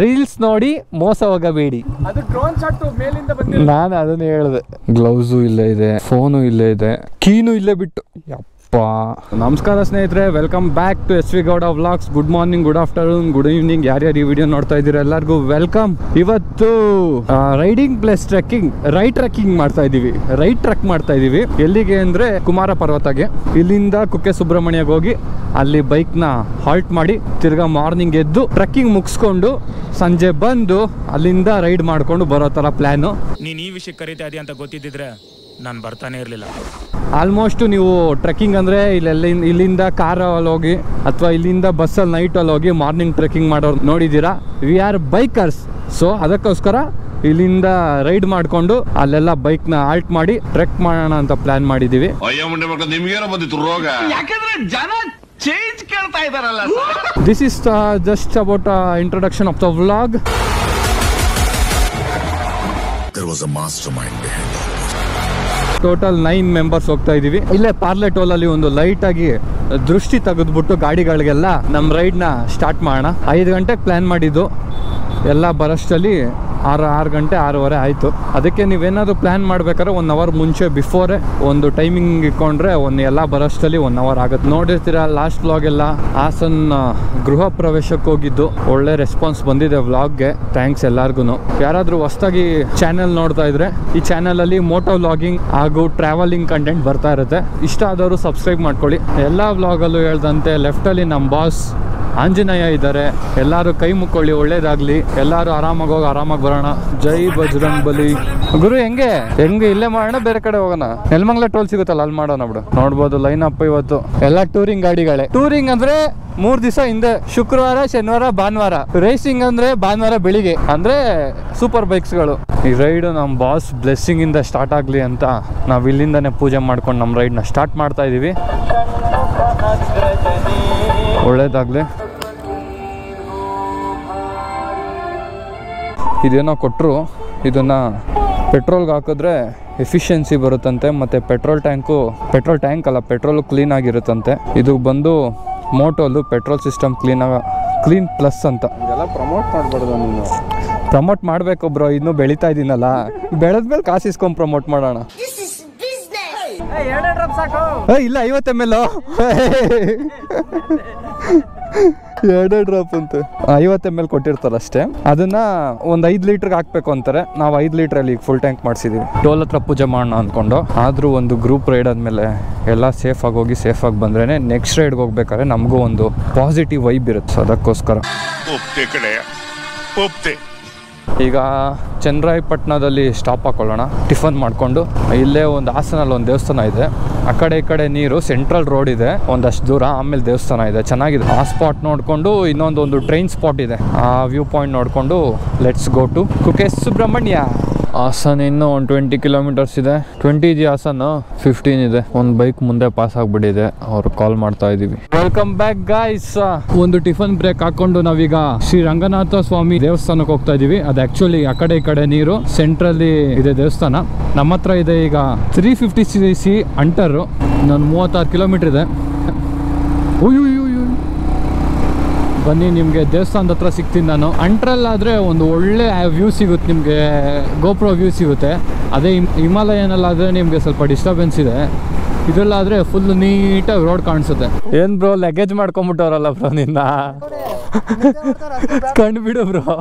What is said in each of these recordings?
Reels ನೋಡಿ ಮೋಸ ಹೋಗಬೇಡಿ. ಅದು ಡ್ರೋನ್ ಶಾಟ್ ಮೇಲಿಂದ ಬಂದಿದೆ. ನಾನು ಅದನ್ನೇ ಹೇಳಿದೆ. ಗ್ಲೌಸು ಇಲ್ಲೇ ಇದೆ, ಫೋನು ಇಲ್ಲೇ ಇದೆ, ಕೀನು ಇಲ್ಲೇ ಬಿಟ್ಟು. ನಮಸ್ಕಾರ ಸ್ನೇಹಿತರೆ, welcome back to S V Gowda vlogs. Good morning, good afternoon, good evening. ಯಾರ್ಯಾರು ಈ ವಿಡಿಯೋ ನೋಡ್ತಾ ಇದ್ದೀರಾ ಎಲ್ಲರಿಗೂ ವೆಲ್ಕಮ್. ಇವತ್ತು ರೈಡಿಂಗ್ ಪ್ಲಸ್ ಟ್ರೆಕ್ಕಿಂಗ್, ಟ್ರೆಕ್ ಮಾಡ್ತಾ ಇದೀವಿ. ಎಲ್ಲಿಗೆ ಅಂದ್ರೆ ಕುಮಾರ ಪರ್ವತಗೆ. ಇಲ್ಲಿಂದ ಕುಕ್ಕೆ ಸುಬ್ರಹ್ಮಣ್ಯಗೆ ಹೋಗಿ ಅಲ್ಲಿ ಬೈಕ್ನ ಹಾಲ್ಟ್ ಮಾಡಿ ತಿರ್ಗಾ ಮಾರ್ನಿಂಗ್ ಎದ್ದು ಟ್ರೆಕ್ಕಿಂಗ್ ಮುಗಿಸ್ಕೊಂಡು ಸಂಜೆ ಬಂದು ಅಲ್ಲಿಂದ ರೈಡ್ ಮಾಡ್ಕೊಂಡು ಬರೋ ತರ ಪ್ಲಾನು. ನೀನ್ ಈ ವಿಷಯ ಕರೀತಾ ಇದೀಯ ಅಂತ ಗೊತ್ತಿದ್ದಿದ್ರೆ ನಾನು ಬರ್ತಾನೆ ಇರಲಿಲ್ಲ. ಆಲ್ಮೋಸ್ಟ್ ನೀವು ಟ್ರೆಕ್ಕಿಂಗ್ ಅಂದರೆ ಇಲ್ಲಿಂದ ಕಾರಲ್ಲಿ ಹೋಗಿ ಅಥವಾ ಇಲ್ಲಿಂದ ಬಸ್ಸಲ್ಲಿ ನೈಟಲ್ಲಿ ಹೋಗಿ ಮಾರ್ನಿಂಗ್ ಟ್ರೆಕ್ಕಿಂಗ್ ಮಾಡೋರು ನೋಡಿದ್ದೀರಾ. We are bikers. ಸೊ ಅದಕ್ಕೋಸ್ಕರ ಇಲ್ಲಿಂದ ರೈಡ್ ಮಾಡಿಕೊಂಡು ಅಲ್ಲೆಲ್ಲ ಬೈಕ್ನ ಆಲ್ಟ್ ಮಾಡಿ ಟ್ರೆಕ್ ಮಾಡೋಣ ಅಂತ ಪ್ಲಾನ್ ಮಾಡಿದ್ದೀವಿ. This is just about introduction of the vlog. Total 9 members ಹೋಗ್ತಾ ಇದೀವಿ. ಇಲ್ಲೇ ಪಾರ್ಲೆ ಟೋಲ್ ಅಲ್ಲಿ ಒಂದು ಲೈಟ್ ಆಗಿ ದೃಷ್ಟಿ ತೆಗೆದ್ಬಿಟ್ಟು ಗಾಡಿಗಳಿಗೆಲ್ಲ ನಮ್ಮ ರೈಡ್ ನ ಸ್ಟಾರ್ಟ್ ಮಾಡೋಣ. 5 ಗಂಟೆಗೆ ಪ್ಲಾನ್ ಮಾಡಿದ್ದು, ಎಲ್ಲ ಬರೋಷ್ಟಲ್ಲಿ 6 ಗಂಟೆ 6:15 ಆಯಿತು. ಅದಕ್ಕೆ ನೀವೇನಾದರೂ ಪ್ಲ್ಯಾನ್ ಮಾಡ್ಬೇಕಾದ್ರೆ 1 ಅವರ್ ಮುಂಚೆ ಬಿಫೋರೇ ಒಂದು ಟೈಮಿಂಗ್ ಇಟ್ಕೊಂಡ್ರೆ ಎಲ್ಲ ಬರೋಷ್ಟಲ್ಲಿ 1 ಅವರ್ ಆಗುತ್ತೆ. ನೋಡಿರ್ತೀರ ಲಾಸ್ಟ್ ವ್ಲಾಗ್ ಎಲ್ಲ ಹಾಸನ ಗೃಹ ಪ್ರವೇಶಕ್ಕೆ ಹೋಗಿದ್ದು, ಒಳ್ಳೆ ರೆಸ್ಪಾನ್ಸ್ ಬಂದಿದೆ ವ್ಲಾಗ್ಗೆ. ಥ್ಯಾಂಕ್ಸ್ ಎಲ್ಲರಿಗೂ. ಯಾರಾದರೂ ಹೊಸದಾಗಿ ಚಾನೆಲ್ ನೋಡ್ತಾ ಇದ್ರೆ ಈ ಚಾನಲಲ್ಲಿ ಮೋಟೋ ವ್ಲಾಗಿಂಗ್ ಹಾಗೂ ಟ್ರಾವೆಲಿಂಗ್ ಕಂಟೆಂಟ್ ಬರ್ತಾ ಇರುತ್ತೆ. ಇಷ್ಟ ಆದವರು ಸಬ್ಸ್ಕ್ರೈಬ್ ಮಾಡ್ಕೊಳ್ಳಿ. ಎಲ್ಲ ವ್ಲಾಗಲ್ಲೂ ಹೇಳ್ದಂತೆ ಲೆಫ್ಟಲ್ಲಿ ನಮ್ಮ ಬಾಸ್ ಆಂಜನೇಯ ಇದ್ದಾರೆ. ಎಲ್ಲರೂ ಕೈ ಮುಕ್ಕೊಳ್ಳಿ, ಒಳ್ಳೇದಾಗ್ಲಿ. ಎಲ್ಲರೂ ಆರಾಮಾಗಿ ಹೋಗಿ ಆರಾಮಾಗಿ ಬರೋಣ. ಜೈ ಬಜರಂಗ್ ಬಲಿ. ಗುರು ಹೆಂಗೆ ಇಲ್ಲೇ ಮಾಡೋಣ, ಬೇರೆ ಕಡೆ ಹೋಗೋಣ? ನೆಲಮಂಗಲ ಟೋಲ್ ಸಿಗುತ್ತಲ್ಲ, ಅಲ್ಲಿ ಮಾಡೋಣ ಬಿಡು. ನೋಡ್ಬೋದು ಲೈನ್ ಅಪ್ ಇವತ್ತು ಎಲ್ಲ ಟೂರಿಂಗ್ ಗಾಡಿಗಳೇ. ಟೂರಿಂಗ್ ಅಂದ್ರೆ 3 ದಿವಸ ಹಿಂದೆ, ಶುಕ್ರವಾರ, ಶನಿವಾರ, ಭಾನುವಾರ. ರೇಸಿಂಗ್ ಅಂದ್ರೆ ಭಾನುವಾರ ಬೆಳಿಗ್ಗೆ, ಅಂದ್ರೆ ಸೂಪರ್ ಬೈಕ್ಸ್ಗಳು. ಈ ರೈಡ್ ನಮ್ಮ ಬಾಸ್ ಬ್ಲೆಸ್ಸಿಂಗ್ ಇಂದ ಸ್ಟಾರ್ಟ್ ಆಗ್ಲಿ ಅಂತ ನಾವು ಇಲ್ಲಿಂದಾನೆ ಪೂಜೆ ಮಾಡ್ಕೊಂಡು ನಮ್ಮ ರೈಡ್ನ ಸ್ಟಾರ್ಟ್ ಮಾಡ್ತಾ ಇದೀವಿ. ಒಳ್ಳೇದಾಗ್ಲಿ. ಇದೇನೋ ಕೊಟ್ಟರು, ಇದನ್ನು ಪೆಟ್ರೋಲ್ಗೆ ಹಾಕಿದ್ರೆ ಎಫಿಷಿಯನ್ಸಿ ಬರುತ್ತಂತೆ. ಮತ್ತು ಪೆಟ್ರೋಲ್ ಟ್ಯಾಂಕ್ ಅಲ್ಲ, ಪೆಟ್ರೋಲು ಕ್ಲೀನ್ ಆಗಿರುತ್ತಂತೆ. ಇದು ಬಂದು ಮೋಟೋಲು ಪೆಟ್ರೋಲ್ ಸಿಸ್ಟಮ್ ಕ್ಲೀನ್ ಪ್ಲಸ್ ಅಂತ. ಇದೆಲ್ಲ ಪ್ರಮೋಟ್ ಮಾಡಬಾರ್ದು. ನೀನು ಪ್ರಮೋಟ್ ಮಾಡಬೇಕು ಬ್ರೋ, ಇನ್ನೂ ಬೆಳೀತಾ ಇದ್ದೀನಲ್ಲ. ಬೆಳೆದ್ಮೇಲೆ ಕಾಸು ಇಸ್ಕೊಂಡು ಪ್ರಮೋಟ್ ಮಾಡೋಣ. ಇಲ್ಲ 50 ml 2 ಡ್ರಾಪ್ ಅಂತ 50 ml ಕೊಟ್ಟಿರ್ತಾರೆ ಅಷ್ಟೇ. ಅದನ್ನ ಒಂದು 5 ಲೀಟರ್ಗೆ ಹಾಕ್ಬೇಕು ಅಂತಾರೆ. ನಾವು 5 ಲೀಟ್ರಲ್ಲಿ ಈಗ ಫುಲ್ ಟ್ಯಾಂಕ್ ಮಾಡಿಸಿದೀವಿ. ಟೋಲ್ ಹತ್ರ ಪೂಜೆ ಮಾಡೋಣ ಅಂದ್ಕೊಂಡು. ಆದರೂ ಒಂದು ಗ್ರೂಪ್ ರೈಡ್ ಆದಮೇಲೆ ಎಲ್ಲ ಸೇಫಾಗಿ ಹೋಗಿ ಸೇಫಾಗಿ ಬಂದ್ರೇ ನೆಕ್ಸ್ಟ್ ರೈಡ್ಗೆ ಹೋಗ್ಬೇಕಾದ್ರೆ ನಮಗೂ ಒಂದು ಪಾಸಿಟಿವ್ ವೈಬ್ ಇರುತ್ತೆ. ಅದಕ್ಕೋಸ್ಕರ ಈಗ ಚನ್ನರಾಯಪಟ್ಟಣದಲ್ಲಿ ಸ್ಟಾಪ್ ಹಾಕೊಳ್ಳೋಣ. ಟಿಫನ್ ಮಾಡಿಕೊಂಡು ಇಲ್ಲೇ ಒಂದು ಹಾಸನಲ್ಲಿ ಒಂದು ದೇವಸ್ಥಾನ ಇದೆ. ಆ ಕಡೆ ಈ ಕಡೆ ನೀರು, ಸೆಂಟ್ರಲ್ ರೋಡ್ ಇದೆ ಒಂದಷ್ಟು ದೂರ, ಆಮೇಲೆ ದೇವಸ್ಥಾನ ಇದೆ, ಚೆನ್ನಾಗಿದೆ. ಆ ಸ್ಪಾಟ್ ನೋಡಿಕೊಂಡು ಇನ್ನೊಂದು ಟ್ರೈನ್ ಸ್ಪಾಟ್ ಇದೆ, ಆ ವ್ಯೂ ಪಾಯಿಂಟ್ ನೋಡಿಕೊಂಡು let's go to Kukke Subrahmanya. Hassan ಇನ್ನೂ ಒಂದು 20 ಕಿಲೋಮೀಟರ್ಸ್ ಇದೆ. 20 ಇದೆಯಾ ಹಾಸನ? 15 ಇದೆ. ಒಂದು ಬೈಕ್ ಮುಂದೆ ಪಾಸ್ ಆಗ್ಬಿಟ್ಟಿದೆ, ಅವ್ರು ಕಾಲ್ ಮಾಡ್ತಾ ಇದೀವಿ. Welcome back guys. ಒಂದು ಟಿಫನ್ ಬ್ರೇಕ್ ಹಾಕೊಂಡು ನಾವೀಗ ಶ್ರೀ ರಂಗನಾಥ ಸ್ವಾಮಿ ದೇವಸ್ಥಾನಕ್ಕೆ ಹೋಗ್ತಾ ಇದೀವಿ. ಅದು ಆಕ್ಚುಲಿ ಆ ಕಡೆ ಈ ಕಡೆ ನೀರು, ಸೆಂಟ್ರಲ್ಲಿ ಇದೆ ದೇವಸ್ಥಾನ. ನಮ್ಮ ಹತ್ರ ಇದೆ ಈಗ 350cc ಅಂಟರು. ಇನ್ನೊಂದು 36 ಕಿಲೋಮೀಟರ್ ಇದೆ. ಬನ್ನಿ, ನಿಮಗೆ ದೇವಸ್ಥಾನದ ಹತ್ರ ಸಿಗ್ತೀನಿ ನಾನು. ಅಂಟ್ರಲ್ಲಾದರೆ ಒಂದು ಒಳ್ಳೆ ವ್ಯೂ ಸಿಗುತ್ತೆ ನಿಮಗೆ, ಗೋಪ್ರೋ ವ್ಯೂ ಸಿಗುತ್ತೆ. ಅದೇ ಹಿಮಾಲಯನಲ್ಲಾದರೆ ನಿಮಗೆ ಸ್ವಲ್ಪ ಡಿಸ್ಟರ್ಬೆನ್ಸ್ ಇದೆ. ಇದರಲ್ಲಾದರೆ ಫುಲ್ ನೀಟಾಗಿ ರೋಡ್ ಕಾಣಿಸುತ್ತೆ. ಏನು ಬ್ರೋ ಲಗೇಜ್ ಮಾಡ್ಕೊಂಬಿಟ್ಟವ್ರಲ್ಲ ಬ್ರೋ ನಿನ್ನ, ಕಂಡುಬಿಡು ಬ್ರೋ.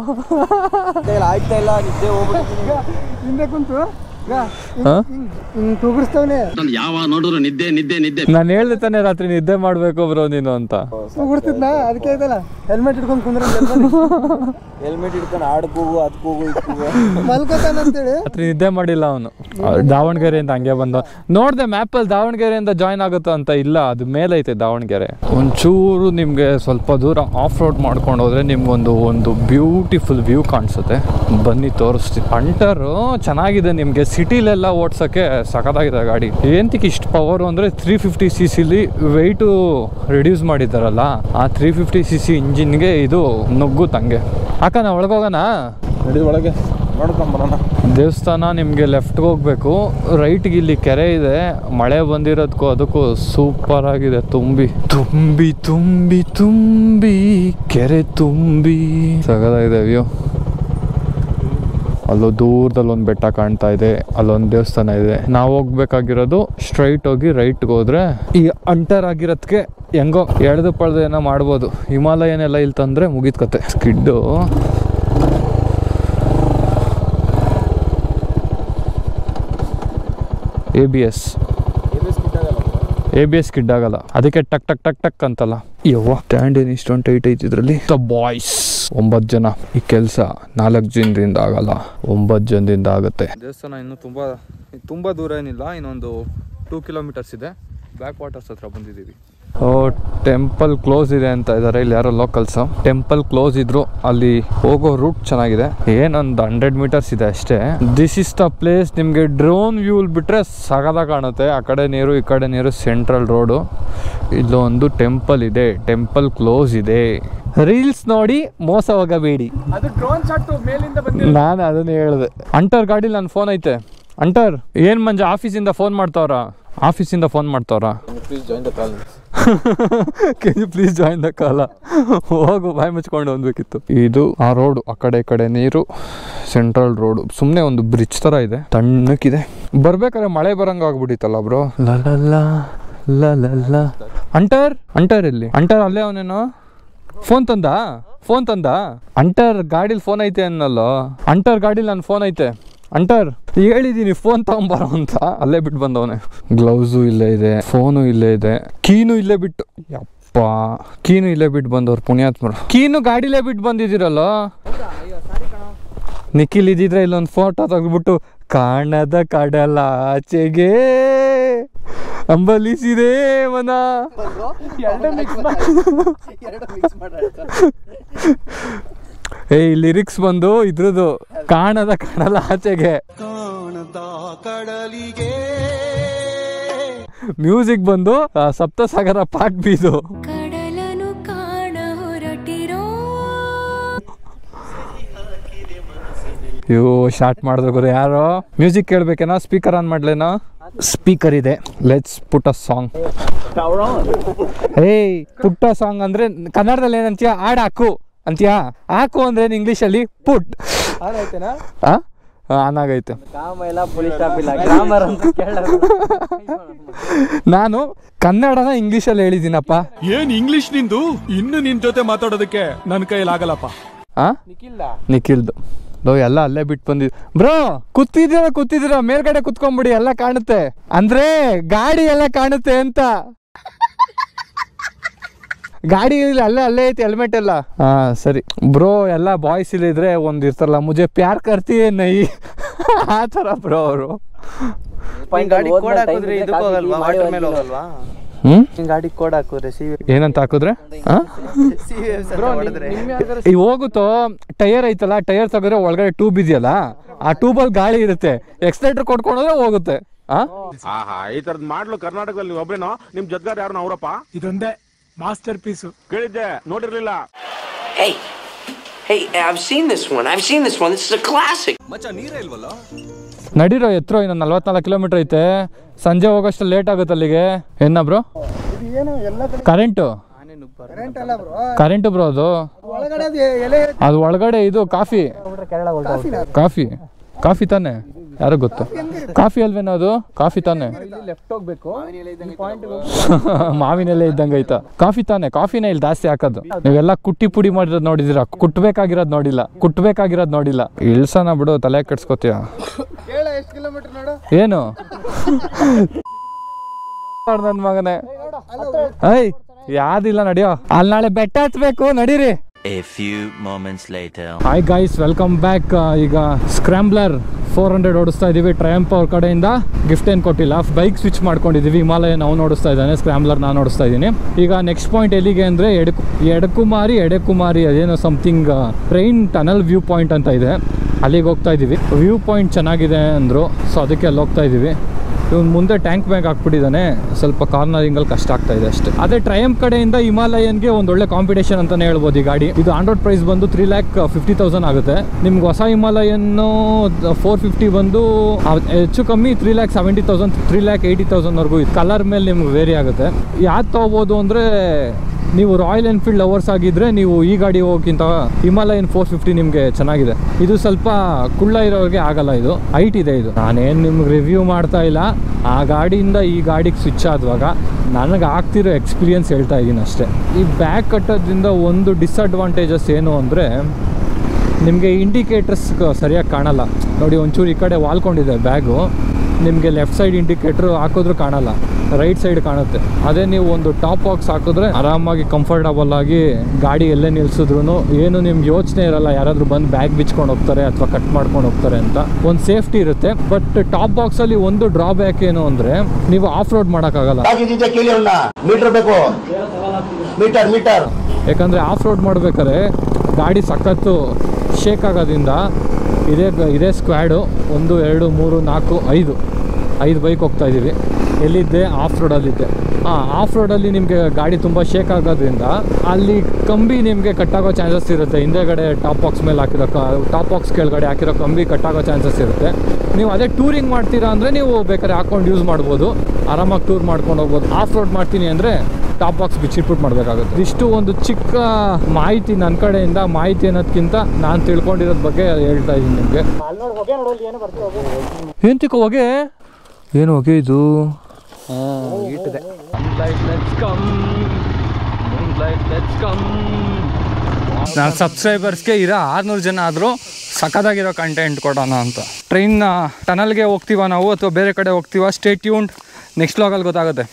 ಆಯ್ತಾ ಇಲ್ಲ, ನಿದ್ದೆ ಹೋಗ್ಬಿಟ್ಟು ಹಿಂದೆ ಕುಂತು ಯಾವ ನೋಡಿದ್ರು ನಿದ್ದೆ ನಿದ್ದೆ ನಿದ್ದೆ. ನಾನು ಹೇಳ್ದೆ ತಾನೆ ರಾತ್ರಿ ನಿದ್ದೆ ಮಾಡ್ಬೇಕು ಬ್ರೋ ನೀನು ಅಂತ. ಅದಕ್ಕೆ ಆಯ್ತಲ್ಲ ಹೆಲ್ಮೆಟ್ ಹಿಡ್ಕೊಂಡು ಕುಂದ್ರೆ, ಹೆಲ್ಮೆಟ್ ಹಿಡ್ಕೊಂಡು ಆಡ್ಕೋಗು ಅದಕ್ಕೋಗು ಮಲ್ಕೋತಾನ ಅಂತೇಳಿ ರಾತ್ರಿ ನಿದ್ದೆ ಮಾಡಿಲ್ಲ ಅವನು. ದಾವಣಗೆರೆಯಿಂದ ಹಂಗೆ ಬಂದ. ನೋಡ್ದೆ ಮ್ಯಾಪಲ್ಲಿ ದಾವಣಗೆರೆಯಿಂದ ಜಾಯ್ನ್ ಆಗುತ್ತಾ ಅಂತ. ಇಲ್ಲ, ಅದು ಮೇಲೆ ಐತೆ ದಾವಣಗೆರೆ. ಒಂಚೂರು ನಿಮ್ಗೆ ಸ್ವಲ್ಪ ದೂರ ಆಫ್ ರೋಡ್ ಮಾಡ್ಕೊಂಡು ಹೋದ್ರೆ ನಿಮ್ಗೊಂದು ಬ್ಯೂಟಿಫುಲ್ ವ್ಯೂ ಕಾಣಿಸುತ್ತೆ. ಬನ್ನಿ ತೋರಿಸ್ತೀನಿ. ಅಂಟರು ಚೆನ್ನಾಗಿದೆ, ನಿಮ್ಗೆ ಸಿಟಿಲೆಲ್ಲ ಓಡ್ಸೋಕ್ಕೆ ಸಖತ್ತಾಗಿದೆ ಗಾಡಿ. ಏನಕ್ಕೆ ಇಷ್ಟು ಪವರ್ ಅಂದರೆ 350cc ವೆಯ್ಟು ರಿಡ್ಯೂಸ್ ಮಾಡಿದ್ದಾರಲ್ಲ, ಆ 350cc ಇಂಜಿನ್ಗೆ ಇದು ನುಗ್ಗುತ್ತಂಗೆ. ಅಕ್ಕ ನಾ ಒಳಗೋಗೋಣ, ನಡಿ ಒಳಗೆ. ನೋಡ್ಕೊಂಬರೋಣ. ದೇವಸ್ಥಾನ ನಿಮಗೆ ಲೆಫ್ಟ್ಗೆ ಹೋಗ್ಬೇಕು, ರೈಟ್ಗೆ ಇಲ್ಲಿ ಕೆರೆ ಇದೆ. ಮಳೆ ಬಂದಿರೋದಕ್ಕೂ ಅದಕ್ಕೂ ಸೂಪರ್ ಆಗಿದೆ. ತುಂಬಿ ತುಂಬಿ ತುಂಬಿ ತುಂಬಿ ಕೆರೆ ತುಂಬಿ ಸಗದಾಗಿದೆ ವ್ಯೂ. ಅಲ್ಲೋ ದೂರದಲ್ಲಿ ಒಂದು ಬೆಟ್ಟ ಕಾಣ್ತಾ ಇದೆ, ಅಲ್ಲೊಂದು ದೇವಸ್ಥಾನ ಇದೆ. ನಾವು ಹೋಗ್ಬೇಕಾಗಿರೋದು ಸ್ಟ್ರೈಟ್ ಹೋಗಿ ರೈಟ್ಗೆ ಹೋದ್ರೆ ಈ ಅಂಟರ್ ಆಗಿರೋದಕ್ಕೆ ಹೆಂಗೋ ಎಳೆದು ಪಳ್ದು ಏನೋ ಮಾಡ್ಬೋದು. ಹಿಮಾಲಯನೆಲ್ಲ ಇಲ್ಲಿ ತಂದ್ರೆ ಮುಗಿದ ಕತೆ. ಸ್ಕಿಡ್ಡು ABS ಸ್ಕಿಡ್ ಆಗಲ್ಲ, ಅದಕ್ಕೆ ಟಕ್ ಟಕ್ ಟಕ್ ಟಕ್ ಅಂತಲ್ಲ. ಯವ್ವ ಸ್ಟ್ಯಾಂಡ್ ಏನು ಇಷ್ಟೊಂದು ಟೈಟ್ ಐತಿ ಇದರಲ್ಲಿ. ಬಾಯ್ಸ್ 9 ಜನ, ಈ ಕೆಲಸ 4 ಜನದಿಂದ ಆಗಲ್ಲ, 9 ಜನದಿಂದ ಆಗುತ್ತೆ. ದೇವಸ್ಥಾನ ಇನ್ನು ತುಂಬ ದೂರ ಏನಿಲ್ಲ, ಇನ್ನೊಂದು 2 ಕಿಲೋಮೀಟರ್ಸ್ ಇದೆ. ಬ್ಯಾಕ್ ವಾಟರ್ಸ್ ಹತ್ರ ಬಂದಿದ್ದೀವಿ. ಟೆಂಪಲ್ ಕ್ಲೋಸ್ ಇದೆ ಅಂತ ಇದ್ದಾರೆ ಇಲ್ಲಿ ಯಾರೋ ಲೋಕಲ್ಸ್. ಟೆಂಪಲ್ ಕ್ಲೋಸ್ ಇದ್ರು ಅಲ್ಲಿ ಹೋಗೋ ರೂಟ್ ಚೆನ್ನಾಗಿದೆ, ಏನೊಂದು 100 ಮೀಟರ್ಸ್ ಇದೆ ಅಷ್ಟೇ. This is the place. ನಿಮಗೆ ಡ್ರೋನ್ ವ್ಯೂ ಬಿಟ್ರೆ ಸಗದ ಕಾಣುತ್ತೆ. ಆ ಕಡೆ ನೀರು ಈ ಕಡೆ ನೀರು, ಸೆಂಟ್ರಲ್ ರೋಡು. ಇಲ್ಲೊಂದು ಟೆಂಪಲ್ ಇದೆ, ಟೆಂಪಲ್ ಕ್ಲೋಸ್ ಇದೆ. ರೀಲ್ಸ್ ನೋಡಿ ಮೋಸ ಹೋಗಬೇಡಿ. ಅದು ಡ್ರೋನ್ ಶಾಟ್ ಮೇಲಿಂದ ಬಂದಿದೆ. ನಾನು ಅದನ್ನ ಹೇಳಿದೆ. ಅಂಟರ್ ಗಾಡಿಲಿ ನನ್ನ ಫೋನ್ ಐತೆ. ಅಂಟರ್ ಏನ್ ಮಂಜ ಆಫೀಸಿಂದ ಫೋನ್ ಮಾಡ್ತಾವ್ರ? ಆಫೀಸಿಂದ ಫೋನ್ ಮಾಡ್ತಾವ್ರ? Please join the call. Can you please join the ಕಾಲ? ಹೋಗು, ಬಾಯಿ ಮುಚ್ಕೊಂಡು ಹೋಗ್ಬೇಕಿತ್ತು. ಇದು ಆ ರೋಡು, ಆ ಕಡೆ ಈ ಕಡೆ ನೀರು, ಸೆಂಟ್ರಲ್ ರೋಡು. ಸುಮ್ಮನೆ ಒಂದು ಬ್ರಿಡ್ಜ್ ಥರ ಇದೆ, ತಣ್ಣಕ್ಕಿದೆ. ಬರ್ಬೇಕಾದ್ರೆ ಮಳೆ ಬರಂಗ ಆಗ್ಬಿಟ್ಟಿತ್ತಲ್ಲ ಬ್ರೋ. ಲಲ್ಲ ಅಂಟರ್ ಎಲ್ಲಿ? ಅಂಟರ್ ಅಲ್ಲೇ ಅವನೇನೋ ಫೋನ್ ತಂದ. ಅಂಟರ್ ಗಾಡಿಲಿ ಫೋನ್ ಐತೆ ಅನ್ನಲ್ಲ. ಅಂಟರ್ ಗಾಡಿಲಿ ನನ್ನ ಫೋನ್ ಐತೆ. ಅಂಟರ್ ಹೇಳಿದೀನಿ ಫೋನ್ ತಗೊಂಬಾರ ಅಂತ, ಅಲ್ಲೇ ಬಿಟ್ಟು ಬಂದವನೆ. ಗ್ಲೌಸು ಇಲ್ಲೇ ಇದೆ, ಫೋನು ಇಲ್ಲೇ ಇದೆ, ಕೀನು ಇಲ್ಲೇ ಬಿಟ್ಟು, ಯಪ್ಪ ಕೀನು ಇಲ್ಲೇ ಬಿಟ್ಟು ಬಂದವ್ರು ಪುಣ್ಯಾತ್ಮರು. ಕೀನು ಗಾಡಿಲೇ ಬಿಟ್ಟು ಬಂದಿದ್ದೀರಲ್ಲ. ನಿಖಿಲ್ ಇದ್ದಿದ್ರೆ ಇಲ್ಲೊಂದು ಫೋಟೋ ತೆಗೆದ್ಬಿಟ್ಟು ಕಾಣದ ಕಡಲ ಆಚೆಗೆ ಅಂಬಲಿಸಿದೆ ಮನ. ಲಿರಿಕ್ಸ್ ಬಂದು ಇದ್ರದ್ದು, ಕಾಣದ ಕಡಲ ಆಚೆಗೆ, ಮ್ಯೂಸಿಕ್ ಬಂದು ಸಪ್ತಸಾಗರ ಪಾರ್ಟ್ ಬೀದು. ಇವು ಶಾರ್ಟ್ ಮಾಡಿದ್ರು ಯಾರೋ. ಮ್ಯೂಸಿಕ್ ಕೇಳ್ಬೇಕೇನೋ? ಸ್ಪೀಕರ್ ಆನ್ ಮಾಡ್ಲೇನೋ? ಸ್ಪೀಕರ್ ಇದೆ. Let's put a song. ಪುಟ್ಟ ಸಾಂಗ್ ಅಂದ್ರೆ ಕನ್ನಡದಲ್ಲಿ ಏನಂತೀಯ? ಹಾಡು ಹಾಕು ಅಂತೀಯಾ? ಹಾಕು ಅಂದ್ರೆ ಇಂಗ್ಲಿಷಲ್ಲಿ ಪುಟ್. ಆನಾಗೈತೆ. ನಾನು ಕನ್ನಡನ ಇಂಗ್ಲಿಷಲ್ಲಿ ಹೇಳಿದ್ದೀನಪ್ಪ. ಏನ್ ಇಂಗ್ಲಿಷ್ ನಿಂದು? ಇನ್ನು ನಿನ್ ಜೊತೆ ಮಾತಾಡೋದಕ್ಕೆ ನನ್ನ ಕೈಯಲ್ಲಿ ಆಗಲ್ಲಪ್ಪ. ನಿಖಿಲ್ದು ಎಲ್ಲ ಅಲ್ಲೇ ಬಿಟ್ಟು ಬಂದಿದ್. ಬ್ರೋ ಕೂತಿದ್ದೀರಾ ಮೇಲ್ಗಡೆ ಕುತ್ಕೊಂಡ್ಬಿಡಿ, ಎಲ್ಲ ಕಾಣುತ್ತೆ. ಅಂದ್ರೆ ಗಾಡಿ ಎಲ್ಲ ಕಾಣುತ್ತೆ ಅಂತ. ಗಾಡಿ ಅಲ್ಲೇ ಐತಿ ಹೆಲ್ಮೆಟ್ ಎಲ್ಲ. ಸರಿ ಬ್ರೋ, ಎಲ್ಲ ಬಾಯ್ಸ್ ಇಲ್ಲಿದ್ರೆ ಒಂದ್ ಇರ್ತಾರಲ್ಲ, ಮುಜೆ ಪ್ಯಾರ್ ಕರ್ತಿ ನೈ ಆ ಥರ ಬ್ರೋ ಅವರು. ಗಾಡಿ ಕೋಡ್ ಹಾಕಿದ್ರೆ ಏನಂತ ಹಾಕಿದ್ರೆ ಈ ಹೋಗುತ್ತೋ. ಟೈರ್ ಐತಲ್ಲ, ಟೈರ್ ತೆಗೆದ್ರೆ ಒಳಗಡೆ ಟ್ಯೂಬ್ ಇದೆಯಲ್ಲ, ಆ ಟ್ಯೂಬಲ್ಲಿ ಗಾಳಿ ಇರುತ್ತೆ. ಎಕ್ಸಲೇಟರ್ ಕೊಟ್ಕೊಂಡ್ರೆ ಹೋಗುತ್ತೆ. ಈ ತರದ್ ಮಾಡ್ಲು ಕರ್ನಾಟಕದಲ್ಲಿ ಒಬ್ರೇನೋ? ನಿಮ್ ಜೊತೆಗಾರ ಯಾರು ಅವರಪ್ಪ? ಇದೊಂದೇ ಮಾಸ್ಟರ್ ಪೀಸ್. ಕೇಳಿದ್ದೆ, ನೋಡಿರ್ಲಿಲ್ಲ. I've seen this one. This is a classic. ಮಚ್ಚ ನೀರೇ ಇಲ್ವಲ್ಲ? ನಡೀರೋ ಎತ್ರೋ, ಇನ್ನು 44 ಕಿಲೋಮೀಟರ್ ಐತೆ. ಸಂಜೆ ಹೋಗೋಷ್ಟು ಲೇಟ್ ಆಗುತ್ತೆ ಅಲ್ಲಿಗೆ. ಏನ ಬ್ರೋ? Current bro. ಅದು ಒಳಗಡೆ ಇದು ಕಾಫಿ ತಾನೆ? ಯಾರು ಗೊತ್ತು? ಕಾಫಿ ಅಲ್ವೇನೋ ಅದು? ಕಾಫಿ ತಾನೆ? ಮಾವಿನ ಎಲೆ ಇದ್ದಂಗೆ ಐತ. ಕಾಫಿ ತಾನೆ? ಕಾಫಿನೇ ಇಲ್ಲಿ ಜಾಸ್ತಿ ಹಾಕೋದು. ನೀವೆಲ್ಲ ಕುಟ್ಟಿ ಪುಡಿ ಮಾಡಿರೋದು ನೋಡಿದಿರ, ಕುಟ್ಬೇಕಾಗಿರೋದು ನೋಡಿಲ್ಲ. ಇಳ್ಸನ ಬಿಡು, ತಲೆ ಕೆಡ್ಸ್ಕೊತೀಯ. ಏನು ನನ್ ಮಗನೇ? ಯಾವ್ದಿಲ್ಲ, ನಡಿಯೋ. ಅಲ್ಲಿ ನಾಳೆ ಬೆಟ್ಟ ಹತ್ಬೇಕು, ನಡೀರಿ. A few moments later. Hi guys, welcome back. ಈಗ ಸ್ಕ್ರಾಂಬ್ಲರ್ 400 ಓಡಿಸ್ತಾ ಇದೀವಿ. ಟ್ರಯಂಪ್ ಅವ್ರ ಕಡೆಯಿಂದ ಗಿಫ್ಟ್ ಏನು ಕೊಟ್ಟಿಲ್ಲ, ಬೈಕ್ ಸ್ವಿಚ್ ಮಾಡ್ಕೊಂಡಿದ್ದೀವಿ. ಹಿಮಾಲಯ ನಾವು ಓಡಿಸ್ತಾ ಇದ್ದಾನೆ, ಸ್ಕ್ರಾಂಬ್ಲರ್ ನಾನು ಓಡಿಸ್ತಾ ಇದ್ದೀನಿ. ಈಗ ನೆಕ್ಸ್ಟ್ ಪಾಯಿಂಟ್ ಎಲ್ಲಿಗೆ ಅಂದರೆ ಎಡಕುಮಾರಿ ಅದೇನೋ something train tunnel view point ಅಂತ ಇದೆ, ಅಲ್ಲಿಗೆ ಹೋಗ್ತಾ ಇದ್ದೀವಿ. ವ್ಯೂ ಪಾಯಿಂಟ್ ಚೆನ್ನಾಗಿದೆ ಅಂದರು, ಸೊ ಅದಕ್ಕೆ ಅಲ್ಲಿ ಹೋಗ್ತಾ ಇದ್ದೀವಿ. ಇವ್ನು ಮುಂದೆ ಟ್ಯಾಂಕ್ ಬ್ಯಾಗ್ ಹಾಕ್ಬಿಟ್ಟಿದ್ದಾನೆ, ಸ್ವಲ್ಪ ಕಾರ್ನರಿಂಗಲ್ಲಿ ಕಷ್ಟ ಆಗ್ತಾ ಇದೆ ಅಷ್ಟೇ. ಅದೇ ಟ್ರಯಂಪ್ ಕಡೆಯಿಂದ ಹಿಮಾಲಯನ್ಗೆ ಒಂದು ಒಳ್ಳೆ ಕಾಂಪಿಟೇಷನ್ ಅಂತಾನೆ ಹೇಳ್ಬೋದು ಈ ಗಾಡಿ. ಇದು ಆನ್ ರೋಡ್ ಪ್ರೈಸ್ ಬಂದು 3,50,000 ಆಗುತ್ತೆ. ನಿಮ್ಗೆ ಹೊಸ ಹಿಮಾಲಯನ್ನು 450 ಬಂದು ಹೆಚ್ಚು ಕಮ್ಮಿ 3,70,000 3,80,000ವರೆಗೂ ಇದು. ಕಲರ್ ಮೇಲೆ ನಿಮ್ಗೆ ವೇರಿ ಆಗುತ್ತೆ. ಯಾವ್ದು ತೊಗೋಬೋದು ಅಂದರೆ, ನೀವು ರಾಯಲ್ ಎನ್ಫೀಲ್ಡ್ ಲವರ್ಸ್ ಆಗಿದ್ದರೆ ನೀವು ಈ ಗಾಡಿ ಹೋಗೋಕ್ಕಿಂತ ಹಿಮಾಲಯನ್ 450 ನಿಮಗೆ ಚೆನ್ನಾಗಿದೆ. ಇದು ಸ್ವಲ್ಪ ಕುಳ್ಳ ಇರೋರಿಗೆ ಆಗಲ್ಲ, ಇದು ಹೈಟ್ ಇದೆ. ಇದು ನಾನೇನು ನಿಮ್ಗೆ ರಿವ್ಯೂ ಮಾಡ್ತಾ ಇಲ್ಲ, ಆ ಗಾಡಿಯಿಂದ ಈ ಗಾಡಿಗೆ ಸ್ವಿಚ್ ಆದವಾಗ ನನಗೆ ಆಗ್ತಿರೋ ಎಕ್ಸ್ಪೀರಿಯನ್ಸ್ ಹೇಳ್ತಾ ಇದ್ದೀನಿ ಅಷ್ಟೇ. ಈ ಬ್ಯಾಗ್ ಕಟ್ಟೋದ್ರಿಂದ ಒಂದು ಡಿಸ್ಅಡ್ವಾಂಟೇಜಸ್ ಏನು ಅಂದರೆ, ನಿಮಗೆ ಇಂಡಿಕೇಟರ್ಸ್ ಸರಿಯಾಗಿ ಕಾಣಲ್ಲ ನೋಡಿ. ಒಂಚೂರು ಈ ಕಡೆ ವಾಲ್ಕೊಂಡಿದೆ ಬ್ಯಾಗು, ನಿಮಗೆ ಲೆಫ್ಟ್ ಸೈಡ್ ಇಂಡಿಕೇಟ್ರು ಹಾಕಿದ್ರೂ ಕಾಣಲ್ಲ, ರೈಟ್ ಸೈಡ್ ಕಾಣುತ್ತೆ. ಅದೇ ನೀವು ಒಂದು ಟಾಪ್ ಬಾಕ್ಸ್ ಹಾಕಿದ್ರೆ ಆರಾಮಾಗಿ ಕಂಫರ್ಟಬಲ್ ಆಗಿ ಗಾಡಿ ಎಲ್ಲೇ ನಿಲ್ಸಿದ್ರು ಏನು ನಿಮ್ಗೆ ಯೋಚನೆ ಇರಲ್ಲ, ಯಾರಾದರೂ ಬಂದು ಬ್ಯಾಗ್ ಬಿಚ್ಕೊಂಡು ಹೋಗ್ತಾರೆ ಅಥವಾ ಕಟ್ ಮಾಡ್ಕೊಂಡು ಹೋಗ್ತಾರೆ ಅಂತ. ಒಂದು ಸೇಫ್ಟಿ ಇರುತ್ತೆ. ಬಟ್ ಟಾಪ್ ಬಾಕ್ಸಲ್ಲಿ ಒಂದು ಡ್ರಾಬ್ಯಾಕ್ ಏನು ಅಂದರೆ, ನೀವು ಆಫ್ ರೋಡ್ ಮಾಡೋಕ್ಕಾಗಲ್ಲ. ಯಾಕಂದರೆ ಆಫ್ ರೋಡ್ ಮಾಡ್ಬೇಕಾದ್ರೆ ಗಾಡಿ ಸಖತ್ತು ಶೇಕ್ ಆಗೋದ್ರಿಂದ ಇದೇ ಸ್ಕ್ವಾಡು 1 2 3 4 5 ಬೈಕ್ ಹೋಗ್ತಾ ಇದ್ದೀವಿ. ಎಲ್ಲಿದ್ದೆ? ಆಫ್ ರೋಡಲ್ಲಿದ್ದೆ. ಆಫ್ ರೋಡಲ್ಲಿ ನಿಮಗೆ ಗಾಡಿ ತುಂಬ ಶೇಕ್ ಆಗೋದ್ರಿಂದ ಅಲ್ಲಿ ಕಂಬಿ ನಿಮಗೆ ಕಟ್ಟಾಗೋ ಚಾನ್ಸಸ್ ಇರುತ್ತೆ. ಹಿಂದೆಗಡೆ ಟಾಪ್ ಬಾಕ್ಸ್ ಮೇಲೆ ಹಾಕಿರೋ ಟಾಪ್ ಬಾಕ್ಸ್ ಕೆಳಗಡೆ ಹಾಕಿರೋ ಕಂಬಿ ಕಟ್ಟಾಗೋ ಚಾನ್ಸಸ್ ಇರುತ್ತೆ. ನೀವು ಅದೇ ಟೂರಿಂಗ್ ಮಾಡ್ತೀರಾ ಅಂದರೆ ನೀವು ಬೇಕಾದ್ರೆ ಹಾಕ್ಕೊಂಡು ಯೂಸ್ ಮಾಡ್ಬೋದು, ಆರಾಮಾಗಿ ಟೂರ್ ಮಾಡ್ಕೊಂಡು ಹೋಗ್ಬೋದು. ಆಫ್ ರೋಡ್ ಮಾಡ್ತೀನಿ ಅಂದರೆ ಟಾಪ್ ಬಾಕ್ಸ್ ಬಿಚ್ಚಿಟ್ಬಿಟ್ಟು ಮಾಡಬೇಕಾಗುತ್ತೆ. ಇಷ್ಟು ಒಂದು ಚಿಕ್ಕ ಮಾಹಿತಿ ನನ್ನ ಕಡೆಯಿಂದ. ಮಾಹಿತಿ ಅನ್ನೋದಕ್ಕಿಂತ ನಾನು ತಿಳ್ಕೊಂಡಿರೋದ್ರ ಬಗ್ಗೆ ಹೇಳ್ತಾ ಇದ್ದೀನಿ ನಿಮಗೆ. ಏಂತಿಕೋ ಹೊಗೆ? ಏನು ಹೊಗೆ ಇದು? ಇಟ್ಟಿದೆ. ನನ್ನ ಸಬ್ಸ್ಕ್ರೈಬರ್ಸ್ಗೆ ಇರೋ 600 ಜನ ಆದರೂ ಸಖತ್ತಾಗಿರೋ ಕಂಟೆಂಟ್ ಕೊಡೋಣ ಅಂತ. ಟ್ರೈನ್ನ ಟನಲ್ಗೆ ಹೋಗ್ತೀವ ನಾವು ಅಥವಾ ಬೇರೆ ಕಡೆ ಹೋಗ್ತೀವ? ಸ್ಟೇ ಟ್ಯೂನ್ಡ್, ನೆಕ್ಸ್ಟ್ ವ್ಲಾಗಲ್ಲಿ ಗೊತ್ತಾಗುತ್ತೆ.